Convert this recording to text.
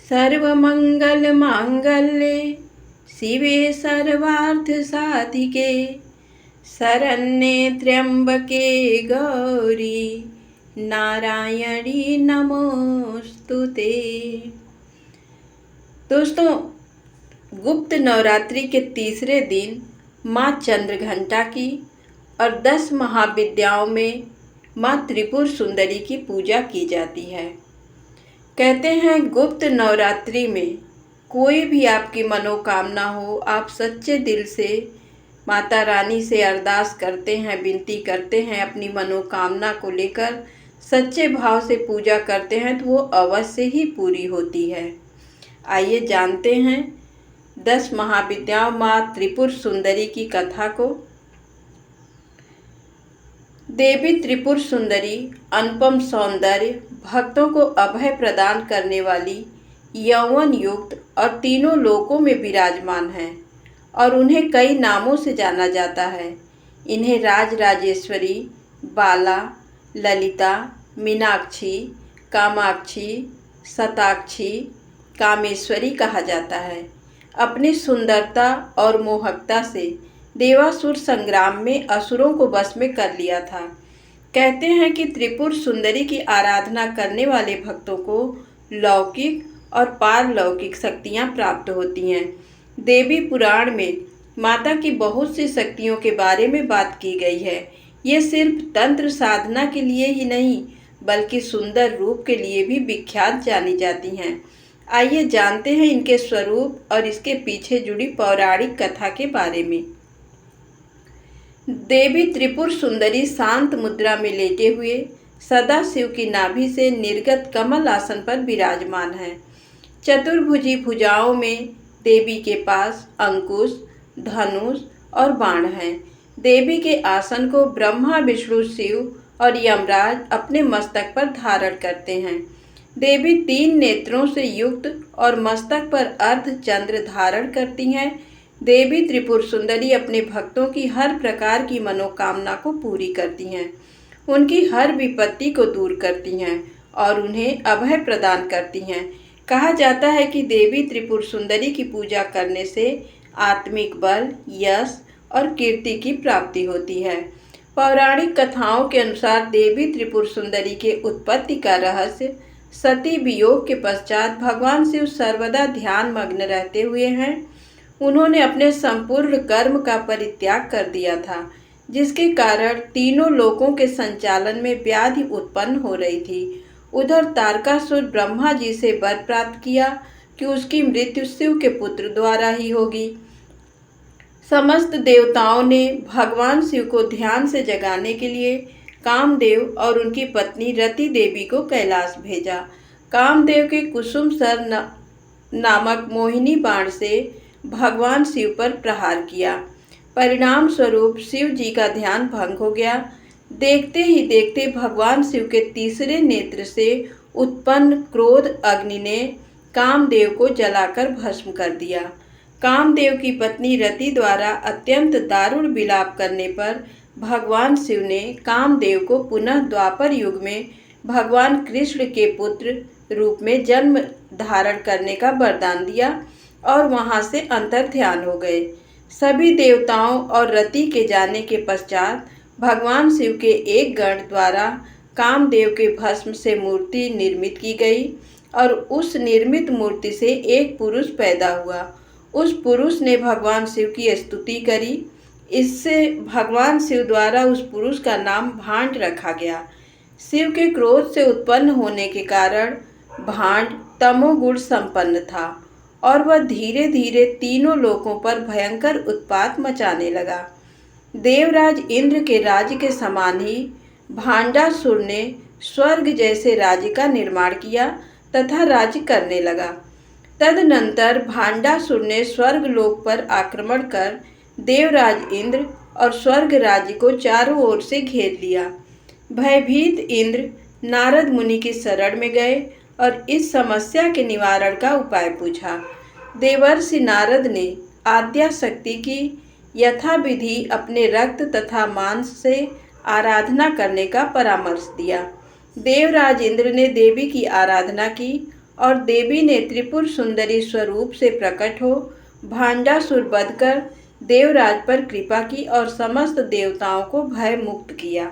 सर्वमङ्गलमाङ्गल्ये शिवे सर्वार्थसाधिके शरण्ये त्र्यम्बके गौरी नारायणी नमोस्तुते। दोस्तों, गुप्त नवरात्रि के तीसरे दिन माँ चंद्रघंटा की और 10 महाविद्याओं में माँ त्रिपुर सुंदरी की पूजा की जाती है। कहते हैं गुप्त नवरात्रि में कोई भी आपकी मनोकामना हो, आप सच्चे दिल से माता रानी से अरदास करते हैं, विनती करते हैं, अपनी मनोकामना को लेकर सच्चे भाव से पूजा करते हैं तो वो अवश्य ही पूरी होती है। आइए जानते हैं 10 महाविद्याओं माँ त्रिपुर सुंदरी की कथा को। देवी त्रिपुर सुंदरी अनुपम सौंदर्य, भक्तों को अभय प्रदान करने वाली, यौवन युक्त और तीनों लोकों में विराजमान है और उन्हें कई नामों से जाना जाता है। इन्हें राज राजेश्वरी, बाला, ललिता, मीनाक्षी, कामाक्षी, शताक्षी, कामेश्वरी कहा जाता है। अपनी सुंदरता और मोहकता से देवासुर संग्राम में असुरों को वश में कर लिया था। कहते हैं कि त्रिपुर सुंदरी की आराधना करने वाले भक्तों को लौकिक और पारलौकिक शक्तियां प्राप्त होती हैं। देवी पुराण में माता की बहुत सी शक्तियों के बारे में बात की गई है। ये सिर्फ तंत्र साधना के लिए ही नहीं बल्कि सुंदर रूप के लिए भी विख्यात जानी जाती हैं। आइए जानते हैं इनके स्वरूप और इसके पीछे जुड़ी पौराणिक कथा के बारे में। देवी त्रिपुर सुंदरी शांत मुद्रा में लेटे हुए सदा शिव की नाभि से निर्गत कमल आसन पर विराजमान है। चतुर्भुजी भुजाओं में देवी के पास अंकुश, धनुष और बाण हैं। देवी के आसन को ब्रह्मा, विष्णु, शिव और यमराज अपने मस्तक पर धारण करते हैं। देवी 3 नेत्रों से युक्त और मस्तक पर अर्ध चंद्र धारण करती हैं। देवी त्रिपुर सुंदरी अपने भक्तों की हर प्रकार की मनोकामना को पूरी करती हैं, उनकी हर विपत्ति को दूर करती हैं और उन्हें अभय प्रदान करती हैं। कहा जाता है कि देवी त्रिपुर सुंदरी की पूजा करने से आत्मिक बल, यश और कीर्ति की प्राप्ति होती है। पौराणिक कथाओं के अनुसार देवी त्रिपुर सुंदरी के उत्पत्ति का रहस्य सती वियोग के पश्चात भगवान शिव सर्वदा ध्यान मग्न रहते हुए हैं। उन्होंने अपने संपूर्ण कर्म का परित्याग कर दिया था, जिसके कारण तीनों लोकों के संचालन में व्याधि उत्पन्न हो रही थी। उधर तारकासुर ब्रह्मा जी से वर प्राप्त किया कि उसकी मृत्यु शिव के पुत्र द्वारा ही होगी। समस्त देवताओं ने भगवान शिव को ध्यान से जगाने के लिए कामदेव और उनकी पत्नी रति देवी को कैलाश भेजा। कामदेव के कुसुम सर नामक मोहिनी बाण से भगवान शिव पर प्रहार किया। परिणाम स्वरूप शिव जी का ध्यान भंग हो गया। देखते ही देखते भगवान शिव के तीसरे नेत्र से उत्पन्न क्रोध अग्नि ने कामदेव को जलाकर भस्म कर दिया। कामदेव की पत्नी रति द्वारा अत्यंत दारुण विलाप करने पर भगवान शिव ने कामदेव को पुनः द्वापर युग में भगवान कृष्ण के पुत्र रूप में जन्म धारण करने का वरदान दिया और वहां से अंतर्ध्यान हो गए। सभी देवताओं और रति के जाने के पश्चात भगवान शिव के एक गण द्वारा कामदेव के भस्म से मूर्ति निर्मित की गई और उस निर्मित मूर्ति से एक पुरुष पैदा हुआ। उस पुरुष ने भगवान शिव की स्तुति करी। इससे भगवान शिव द्वारा उस पुरुष का नाम भांड रखा गया। शिव के क्रोध से उत्पन्न होने के कारण भांड तमोगुण संपन्न था और वह धीरे धीरे तीनों लोकों पर भयंकर उत्पात मचाने लगा। देवराज इंद्र के राज्य के समान ही भांडासुर ने स्वर्ग जैसे राज्य का निर्माण किया तथा राज्य करने लगा। तदनंतर भांडासुर ने स्वर्ग लोक पर आक्रमण कर देवराज इंद्र और स्वर्ग राज्य को चारों ओर से घेर लिया। भयभीत इंद्र नारद मुनि की शरण में गए और इस समस्या के निवारण का उपाय पूछा। देवर्षि नारद ने आद्या शक्ति की यथाविधि अपने रक्त तथा मांस से आराधना करने का परामर्श दिया। देवराज इंद्र ने देवी की आराधना की और देवी ने त्रिपुर सुंदरी स्वरूप से प्रकट हो भांडासुर वध कर देवराज पर कृपा की और समस्त देवताओं को भय मुक्त किया।